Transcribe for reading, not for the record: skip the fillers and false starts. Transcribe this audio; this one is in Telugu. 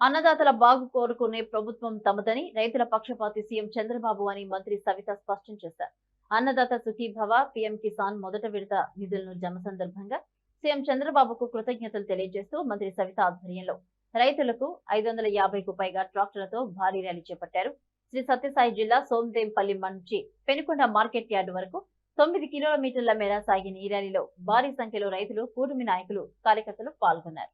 అన్నదాతల బాగు కోరుకునే ప్రభుత్వం తమదని రైతుల పక్షపాతి సీఎం చంద్రబాబు అని మంత్రి సవిత స్పష్టం చేశారు. అన్నదాత సుఖీభవ పీఎం కిసాన్ మొదట విడత నిధులను జమ సందర్భంగా సీఎం చంద్రబాబుకు కృతజ్ఞతలు తెలియజేస్తూ మంత్రి సవిత ఆధ్వర్యంలో రైతులకు 550కు పైగా ట్రాక్టర్లతో భారీ ర్యాలీ చేపట్టారు. శ్రీ సత్యసాయి జిల్లా సోందేంపల్లి నుంచి పెనుకొండ మార్కెట్ యార్డు వరకు 9 కిలోమీటర్ల మేర సాగిన ఈ ర్యాలీలో భారీ సంఖ్యలో రైతులు, కూటమి నాయకులు, కార్యకర్తలు పాల్గొన్నారు.